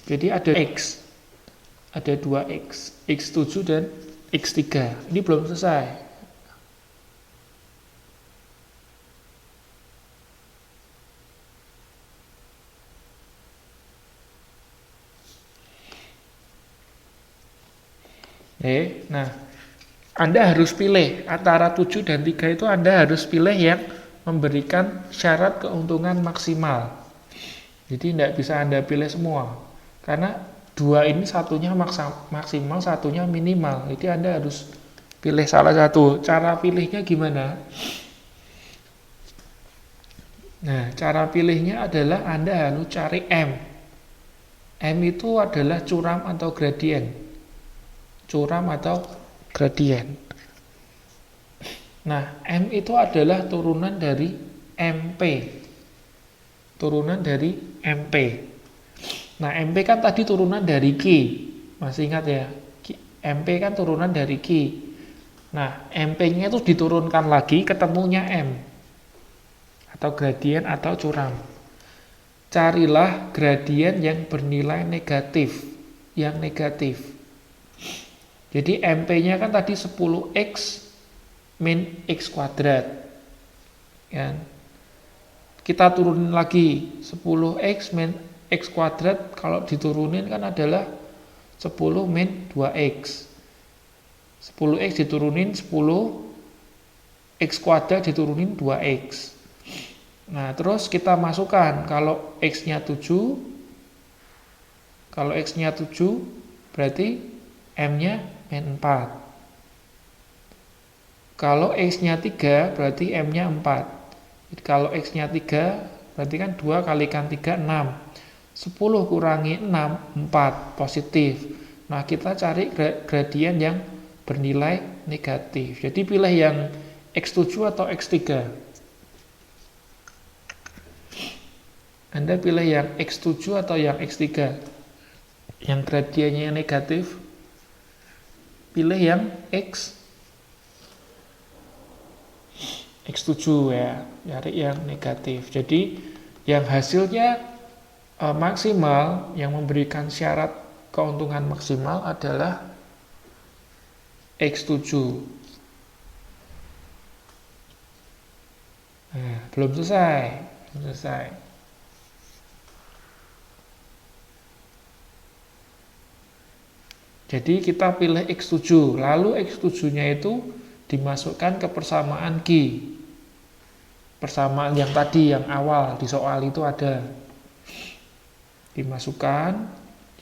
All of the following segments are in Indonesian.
Jadi ada X, ada 2X, X7 dan X3. Ini belum selesai. Nah, Anda harus pilih antara 7 dan 3 itu Anda harus pilih yang memberikan syarat keuntungan maksimal. Jadi tidak bisa Anda pilih semua. Karena 2 ini satunya maksimal, satunya minimal. Jadi Anda harus pilih salah satu. Cara pilihnya gimana? Nah, cara pilihnya adalah Anda harus cari M. M itu adalah curam atau gradien. Curam atau gradien. Nah, M itu adalah turunan dari MP. Turunan dari MP. Nah, MP kan tadi turunan dari Q. Masih ingat ya? MP kan turunan dari Q. Nah, MP-nya itu diturunkan lagi, ketemunya M. Atau gradien atau curam. Carilah gradien yang bernilai negatif. Yang negatif. Jadi MP-nya kan tadi 10X min X kuadrat. Ya. Kita turunin lagi 10X min X kuadrat, kalau diturunin kan adalah 10 min 2X. 10X diturunin 10, X kuadrat diturunin 2X. Nah, terus kita masukkan, kalau X-nya 7, berarti M-nya min 4. Kalau X-nya 3, berarti M-nya 4. Jadi kalau X-nya 3, berarti kan 2 kalikan 3, 6. 10 kurangi 6, 4, positif. Nah, kita cari gradien yang bernilai negatif. Jadi pilih yang X7 atau X3. Anda pilih yang X7 atau yang X3. Yang gradiennya negatif, pilih yang X7 ya, cari yang negatif. Jadi yang hasilnya maksimal, yang memberikan syarat keuntungan maksimal adalah X7. Nah, belum selesai. Jadi kita pilih X7, lalu X7-nya itu dimasukkan ke persamaan Q. Persamaan yang tadi, yang awal di soal itu ada. Dimasukkan,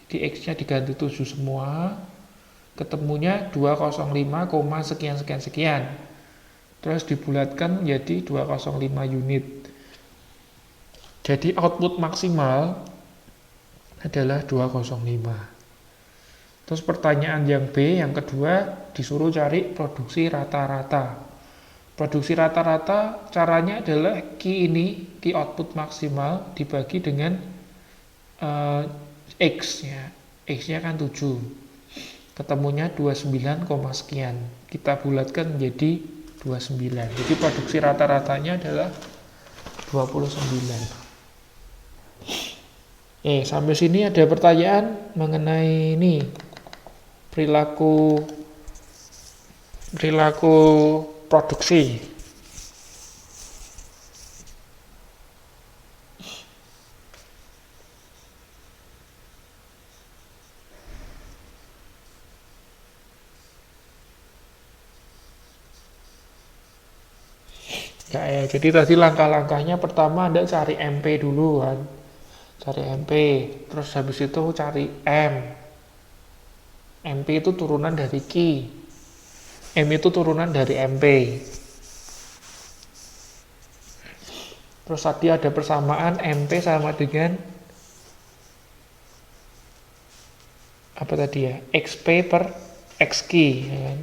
jadi X-nya diganti 7 semua, ketemunya 205, sekian. Terus dibulatkan menjadi 205 unit. Jadi output maksimal adalah 205. Terus pertanyaan yang B, yang kedua, disuruh cari produksi rata-rata. Produksi rata-rata caranya adalah Q output maksimal dibagi dengan X. Ya. X-nya kan 7. Ketemunya 29, sekian. Kita bulatkan menjadi 29. Jadi produksi rata-ratanya adalah 29. Sampai sini ada pertanyaan mengenai ini. Perilaku produksi. Ya, jadi tadi langkah-langkahnya pertama Anda cari MP dulu kan. Cari MP, terus habis itu cari M. MP itu turunan dari Q. M itu turunan dari MP. Terus tadi ada persamaan MP sama dengan apa tadi ya? XP per XQ. Ya kan?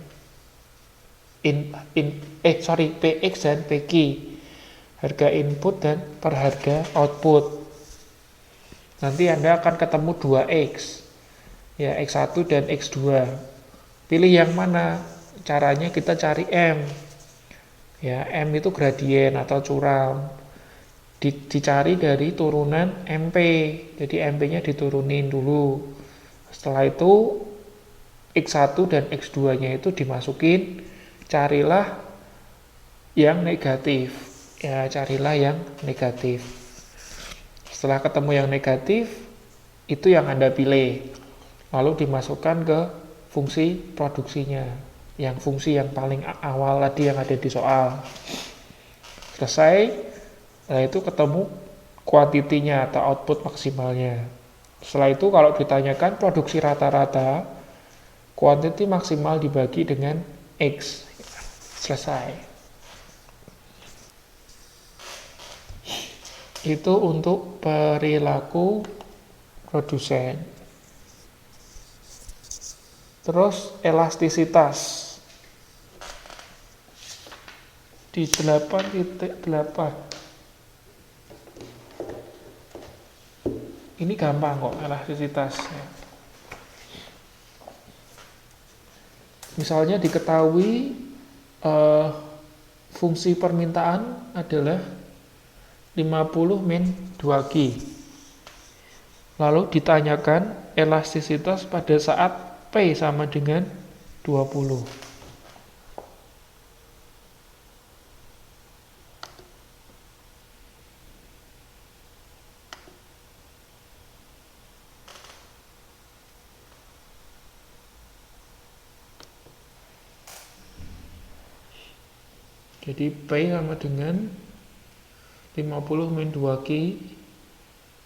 PX dan PQ. Harga input dan per harga output. Nanti Anda akan ketemu 2X. Ya, X1 dan X2. Pilih yang mana? Caranya kita cari M. Ya, M itu gradien atau curam. dicari dari turunan MP. Jadi MP-nya diturunin dulu. Setelah itu X1 dan X2-nya itu dimasukin, carilah yang negatif. Ya, carilah yang negatif. Setelah ketemu yang negatif, itu yang Anda pilih. Lalu dimasukkan ke fungsi produksinya. Yang fungsi yang paling awal tadi yang ada di soal. Selesai, nah itu ketemu kuantitinya atau output maksimalnya. Setelah itu kalau ditanyakan produksi rata-rata, kuantiti maksimal dibagi dengan X. Selesai. Itu untuk perilaku produsen. Terus elastisitas. Di 8.8. Ini gampang kok elastisitasnya. Misalnya diketahui fungsi permintaan adalah 50 min 2Q. Lalu ditanyakan elastisitas pada saat P sama dengan 20. Jadi P sama dengan 50 min 2Q.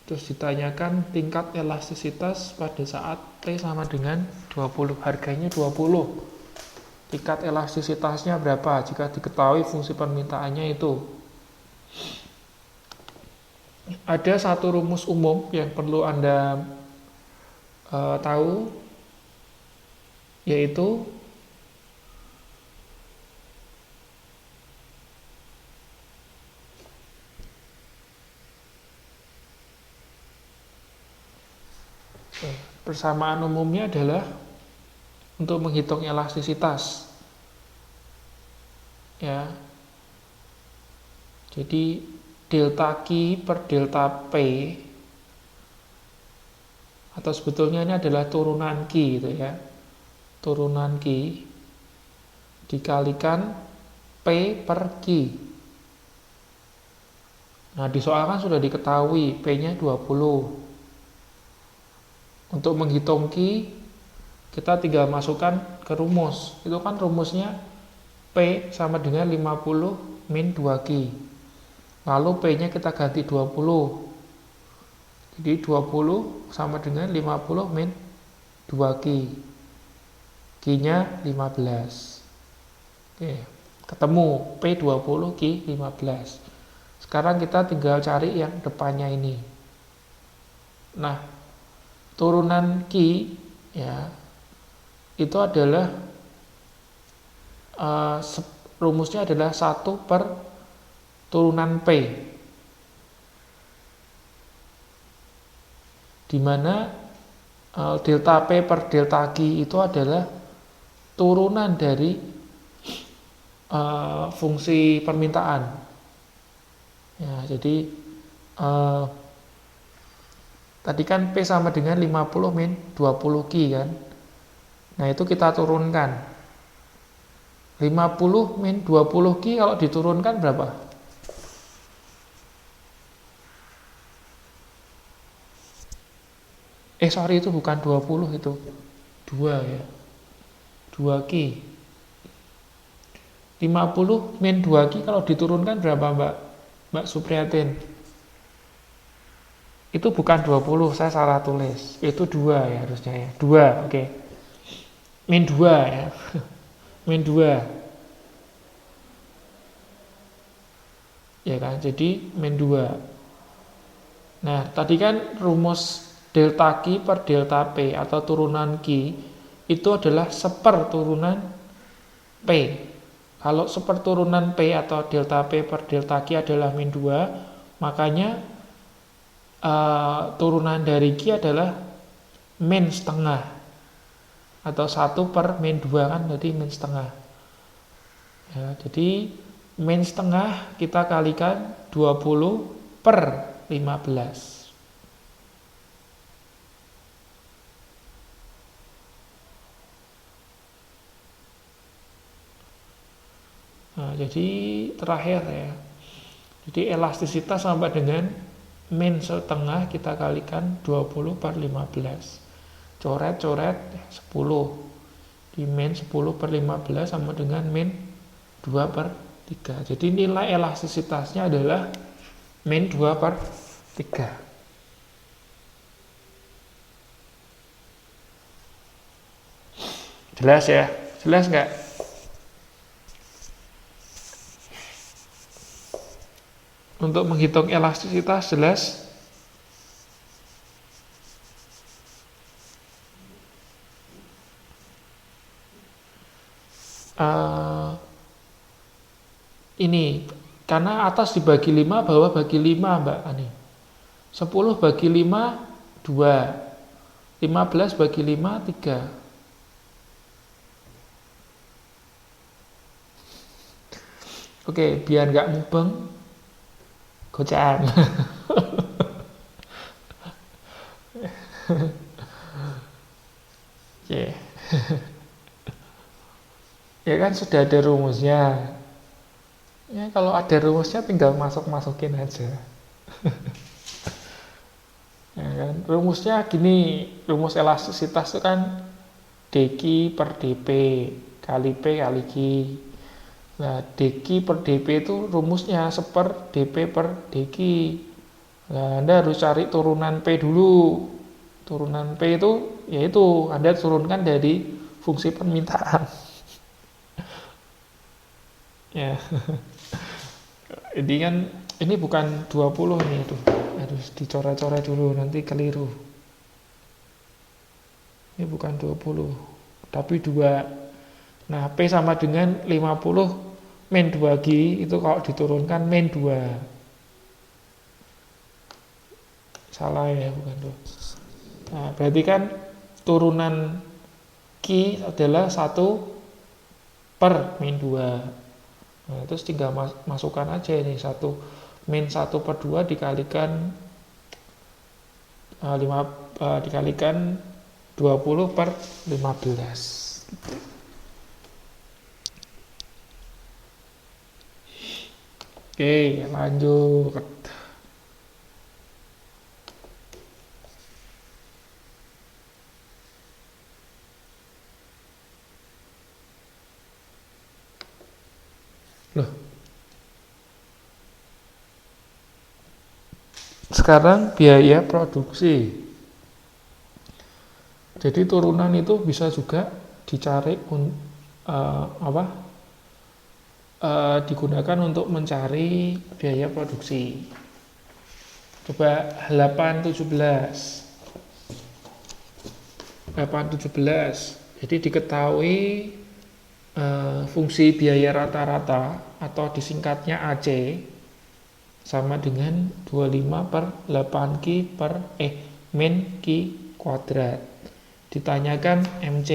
Terus ditanyakan tingkat elastisitas pada saat T sama dengan 20. Harganya 20. Tingkat elastisitasnya berapa jika diketahui fungsi permintaannya itu. Ada satu rumus umum yang perlu Anda tahu, yaitu persamaan umumnya adalah untuk menghitung elastisitas. Ya. Jadi delta Q per delta P, atau sebetulnya ini adalah turunan Q gitu ya. Turunan Q dikalikan P per Q. Nah, di soal kan sudah diketahui P-nya 20. Untuk menghitung Q, kita tinggal masukkan ke rumus. Itu kan rumusnya P sama dengan 50 min 2Q. Lalu P-nya kita ganti 20. Jadi 20 sama dengan 50 min 2Q. Q-nya 15. Oke, ketemu P20, Q15. Sekarang kita tinggal cari yang depannya ini. Nah, turunan Q ya itu adalah rumusnya adalah 1 per turunan P, di mana delta P per delta Q itu adalah turunan dari fungsi permintaan ya. Jadi tadi kan P sama dengan 50 min 20Q kan. Nah, itu kita turunkan. 50 min 20Q kalau diturunkan berapa? Sorry, itu bukan 20, itu 2 ya. 2Q. 50 min 2Q kalau diturunkan berapa, Mbak Supriyatin? Itu bukan 20, saya salah tulis. Itu 2 ya harusnya ya. 2, oke. Min 2 ya. Min 2. Ya kan, jadi min 2. Nah, tadi kan rumus delta Q per delta P atau turunan Q itu adalah seper turunan P. Kalau seper turunan P atau delta P per delta Q adalah min 2, makanya turunan dari Q adalah min setengah atau 1 per min 2 kan, berarti min setengah ya. Jadi min setengah kita kalikan 20 per 15. Nah, jadi terakhir ya. Jadi elastisitas sama dengan min setengah kita kalikan 20 per 15. Coret-coret 10. Di min 10 per 15 sama dengan min 2 per 3. Jadi nilai elastisitasnya adalah min 2 per 3. Jelas ya? Jelas nggak? Untuk menghitung elastisitas jelas? Ini karena atas dibagi 5, bawah bagi 5, Mbak Ani. 10 bagi 5 2. 15 bagi 5 3. Oke, biar nggak mubeng, gocaan. Oke. Ya kan sudah ada rumusnya. Ya kalau ada rumusnya tinggal masukin aja. Ya kan? Rumusnya gini, rumus elastisitas itu kan dq per dp kali p kali q. Nah, dq per dp itu rumusnya seper dp per dq. Nah, Anda harus cari turunan p dulu. Turunan p itu yaitu Anda turunkan dari fungsi permintaan. Ya. Ini kan ini bukan 20 nih tuh. Harus dicoret-coret dulu nanti keliru. Ini bukan 20, tapi 2. Nah, P sama dengan 50 min 2G itu kalau diturunkan min 2. Salah ya, bukan tuh. Nah, berarti kan turunan Q adalah 1 per min 2. Nah, terus tinggal masukkan aja ini 1 min 1 per 2 dikalikan 20 per 15. Oke, lanjut. Loh. Sekarang biaya produksi. Jadi turunan itu bisa juga dicari digunakan untuk mencari biaya produksi. Coba 817. Jadi diketahui fungsi biaya rata-rata atau disingkatnya AC sama dengan 25 per 8Q per min Q kuadrat. Ditanyakan MC.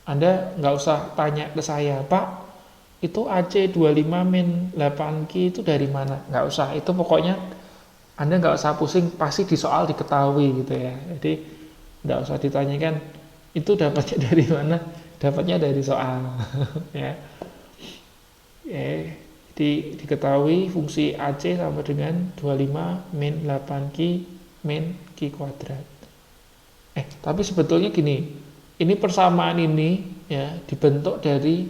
Anda nggak usah tanya ke saya, Pak, itu AC 25 min 8Q itu dari mana? Nggak usah, itu pokoknya Anda nggak usah pusing, pasti di soal diketahui gitu ya. Jadi nggak usah ditanyakan itu dapatnya dari mana, dapatnya dari soal. Ya. Diketahui fungsi AC sama dengan 25 min 8Q min Q kuadrat. Tapi sebetulnya gini, ini persamaan ini ya dibentuk dari,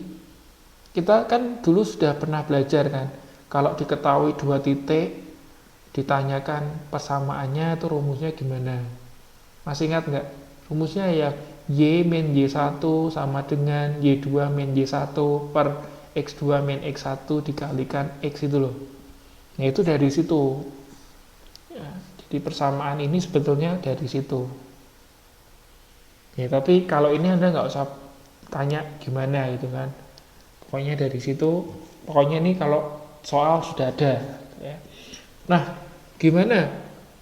kita kan dulu sudah pernah belajar kan, kalau diketahui 2 titik ditanyakan persamaannya itu rumusnya gimana? Masih ingat nggak? Rumusnya ya Y min Y1 sama dengan Y2 min Y1 per X2 min X1 dikalikan X itu loh. Nah itu dari situ ya, jadi persamaan ini sebetulnya dari situ ya. Tapi kalau ini Anda nggak usah tanya gimana gitu kan, pokoknya dari situ, pokoknya ini kalau soal sudah ada ya. Nah gimana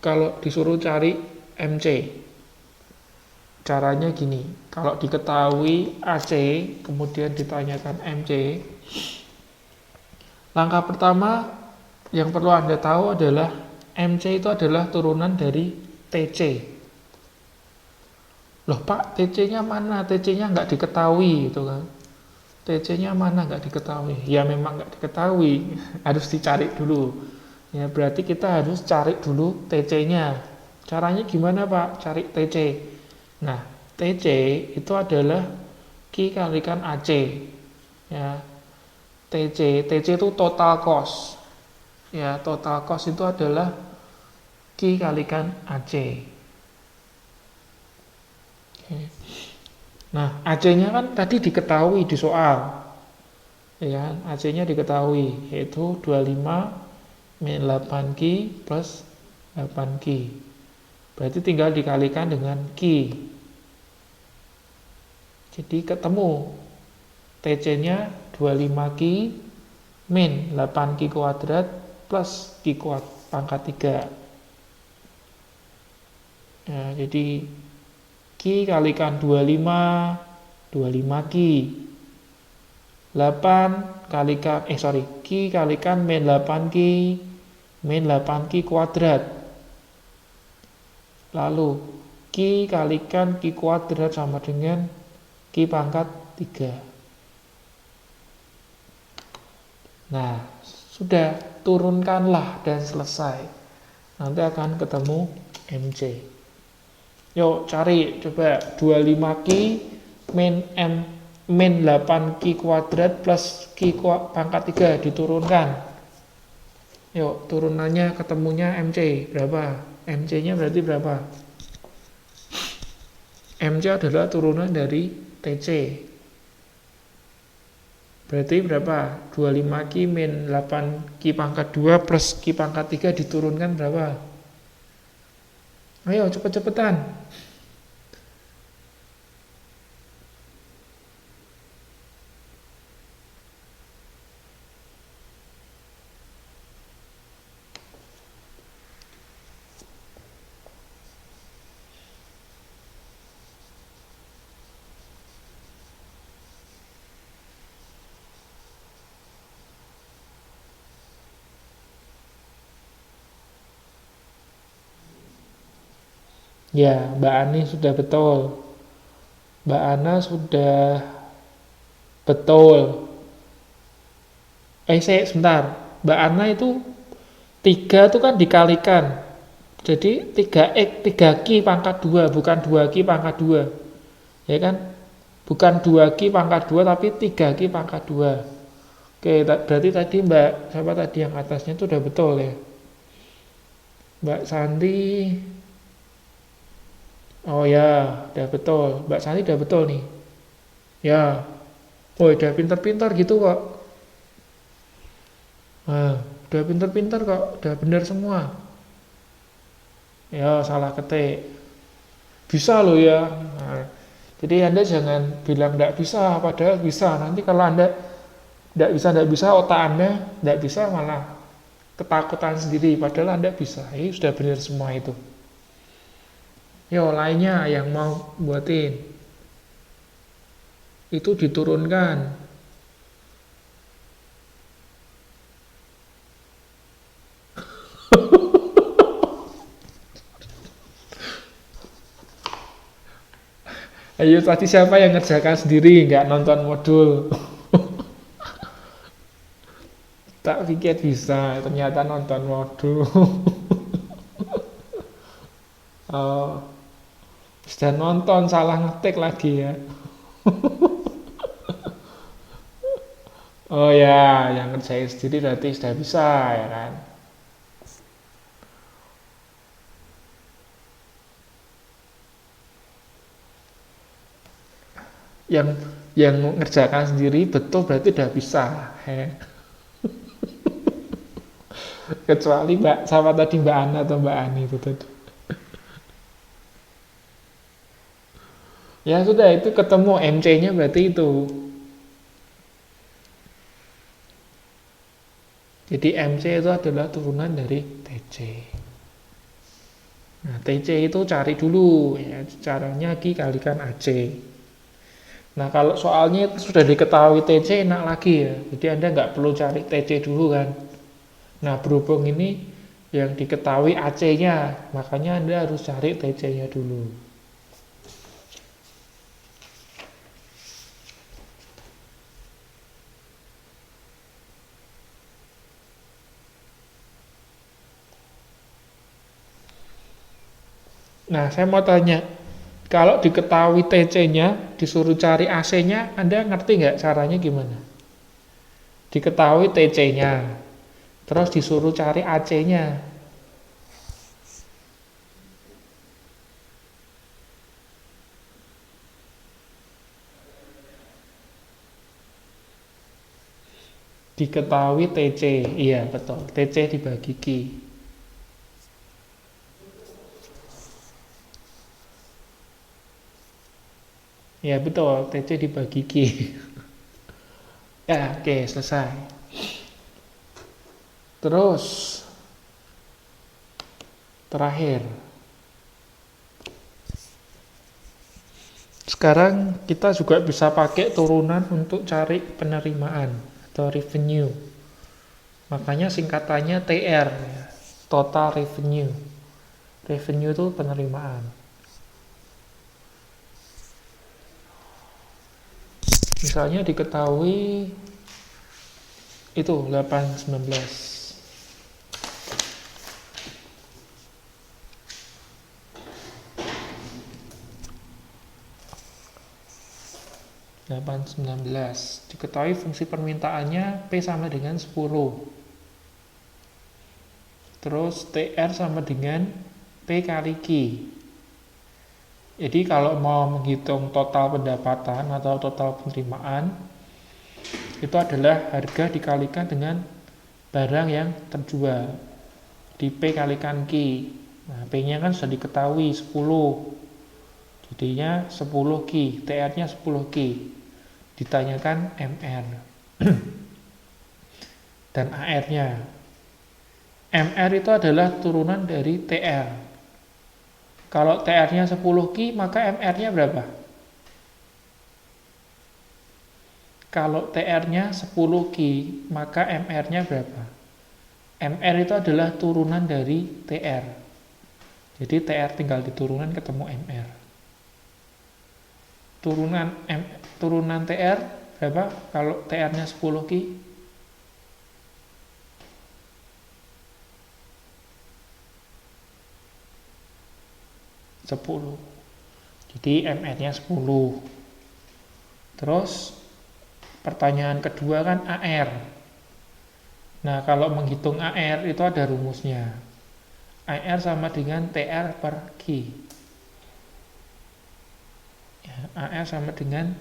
kalau disuruh cari MC? Caranya gini, kalau diketahui AC kemudian ditanyakan MC, Langkah pertama yang perlu Anda tahu adalah MC itu adalah turunan dari TC. Loh Pak, TC-nya mana? TC-nya nggak diketahui gitu kan. TC-nya mana nggak diketahui? Ya memang nggak diketahui, harus dicari dulu. Ya berarti kita harus cari dulu TC-nya. Caranya gimana Pak? Cari TC. Nah, TC itu adalah Q kalikan AC. Ya, TC itu total cost. Ya, total cost itu adalah Q kalikan AC. Oke. Nah, AC-nya kan tadi diketahui di soal. Ya, AC-nya diketahui yaitu 25 min 8Q plus 8Q. Berarti tinggal dikalikan dengan Q. Jadi ketemu TC-nya 25Q min 8Q kuadrat plus Q pangkat 3. Ya, jadi Q kalikan 25 Q. 8 kalikan Q kalikan min 8Q min 8Q kuadrat. Lalu Q kalikan Q kuadrat sama dengan Q pangkat 3. Nah, sudah, turunkanlah dan selesai. Nanti akan ketemu MC. Yuk cari coba 25Q min 8Q kuadrat plus Q pangkat 3 diturunkan. Yuk turunannya ketemunya MC berapa? MC-nya berarti berapa? MC adalah turunan dari TC. Berarti berapa? 25Q min 8Q pangkat 2 plus Q pangkat 3 diturunkan berapa? Ayo cepet-cepetan. Ya, Mbak Ani sudah betul. Mbak Ana sudah betul. Sebentar. Mbak Ana itu 3 itu kan dikalikan. Jadi 3Q pangkat 2, bukan 2Q pangkat 2. Ya kan? Bukan 2Q pangkat 2, tapi 3Q pangkat 2. Oke, berarti tadi Mbak, siapa tadi yang atasnya itu udah betul ya? Mbak Santi. Oh ya, udah betul. Mbak Santi udah betul nih. Ya. Oh, udah pintar-pintar gitu kok. Nah, udah pintar-pintar kok. Udah benar semua. Ya, salah ketik. Bisa loh ya. Nah, jadi Anda jangan bilang tidak bisa, padahal bisa. Nanti kalau Anda tidak bisa, otak Anda tidak bisa, malah ketakutan sendiri. Padahal Anda bisa. Sudah benar semua itu. Yo, lainnya yang mau buatin itu diturunkan. Ayo, tadi siapa yang ngerjakan sendiri, nggak nonton modul? Tak pikir bisa, ternyata nonton modul. Oh, sudah nonton, salah ngetik lagi ya. Oh ya, yang ngerjain sendiri berarti sudah bisa ya kan. Yang ngerjakan sendiri betul berarti udah bisa. Kecuali Mbak sama tadi Mbak Ana atau Mbak Ani itu tadi. Ya sudah, itu ketemu MC-nya berarti itu. Jadi MC itu adalah turunan dari TC. Nah, TC itu cari dulu ya, caranya Q kalikan AC. Nah, kalau soalnya sudah diketahui TC enak lagi ya. Jadi Anda nggak perlu cari TC dulu kan. Nah, berhubung ini yang diketahui AC-nya, makanya Anda harus cari TC-nya dulu. Nah, saya mau tanya, kalau diketahui TC-nya, disuruh cari AC-nya, Anda ngerti nggak caranya gimana? Diketahui TC-nya, terus disuruh cari AC-nya. Diketahui TC, iya betul, TC dibagi Q. Ya betul, TC dibagi Q. Ya, oke, selesai. Terus, terakhir. Sekarang kita juga bisa pakai turunan untuk cari penerimaan atau revenue. Makanya singkatannya TR, total revenue. Revenue itu penerimaan. Misalnya diketahui itu 819. 819. Diketahui fungsi permintaannya P sama dengan 10. Terus TR sama dengan P kali Q. Jadi kalau mau menghitung total pendapatan atau total penerimaan, itu adalah harga dikalikan dengan barang yang terjual. Di P kalikan Q. Nah, P-nya kan sudah diketahui 10. Jadinya 10 Q, TR-nya 10 Q. Ditanyakan MR dan AR-nya. MR itu adalah turunan dari TR. Kalau TR-nya 10 Q, maka MR-nya berapa? Kalau TR-nya 10 Q, maka MR-nya berapa? MR itu adalah turunan dari TR. Jadi TR tinggal diturunan ketemu MR. Turunan TR berapa? Kalau TR-nya 10 Q? 10. Jadi MR-nya 10. Terus pertanyaan kedua kan AR. Nah, kalau menghitung AR itu ada rumusnya. AR sama dengan TR per Q. Ya, AR sama dengan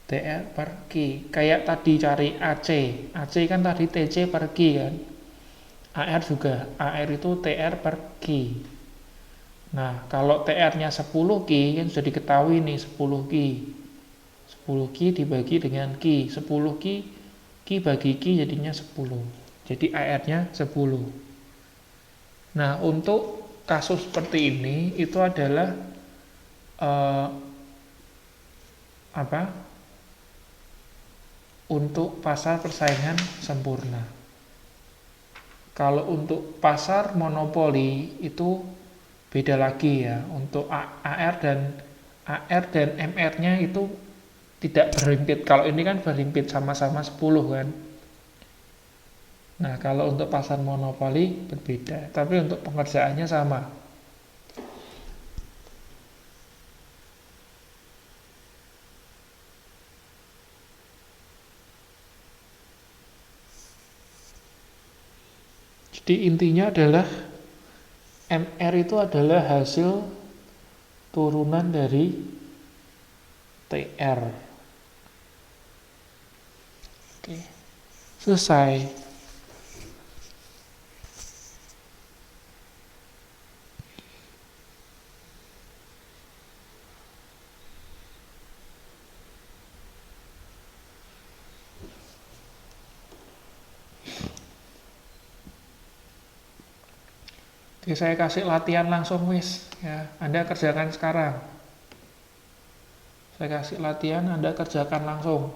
TR per Q. Kayak tadi cari AC. AC kan tadi TC per Q kan. AR juga. AR itu TR per Q. Nah, kalau TR-nya 10 Q, kan sudah diketahui nih 10 Q. 10 Q dibagi dengan Q. 10 Q, Q bagi Q jadinya 10. Jadi AR-nya 10. Nah, untuk kasus seperti ini, itu adalah apa? Untuk pasar persaingan sempurna. Kalau untuk pasar monopoli, itu beda lagi ya. Untuk AR dan MR-nya itu tidak berhimpit. Kalau ini kan berhimpit sama-sama 10 kan. Nah, kalau untuk pasar monopoli berbeda, tapi untuk pengerjaannya sama. Jadi intinya adalah MR itu adalah hasil turunan dari TR. Oke, selesai. Oke, saya kasih latihan langsung wis ya. Anda kerjakan sekarang. Saya kasih latihan, Anda kerjakan langsung.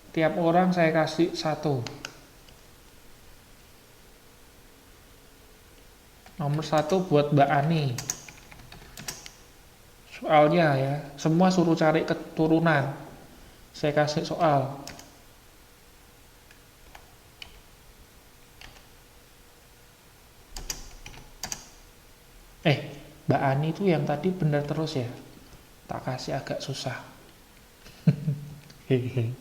Tiap orang saya kasih 1. Nomor 1 buat Mbak Ani. Soalnya ya, semua suruh cari keturunan. Saya kasih soal. Mbak Ani itu yang tadi benar terus ya. Tak kasih agak susah. Hehe.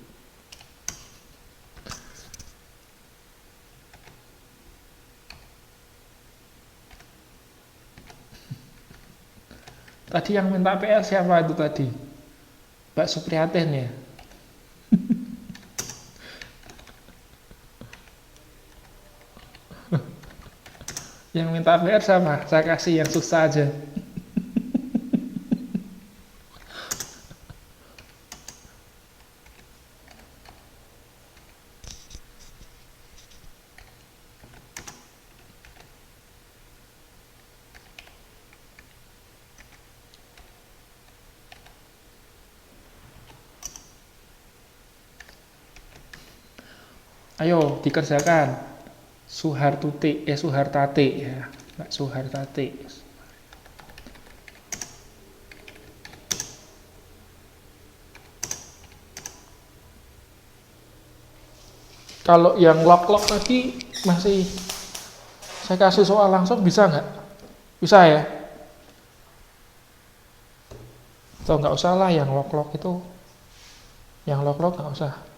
Tadi yang minta PR siapa itu tadi? Mbak Supriyatin ya? Yang minta PR sama, saya kasih yang susah aja. Ayo dikerjakan. Suhartati ya, Mbak Suhartati. Kalau yang lock tadi masih saya kasih soal langsung bisa nggak? Bisa ya? Atau nggak usah lah yang lock itu. Yang lock nggak usah.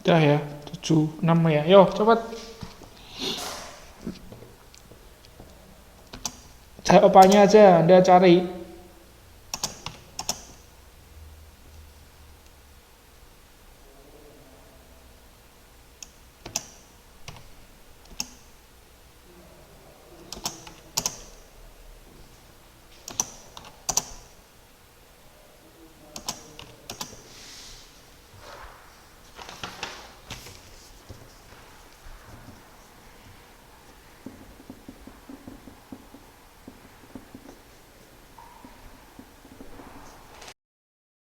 Udah ya, 7, 6 ya. Yo, cepet. Jawabannya aja Anda cari.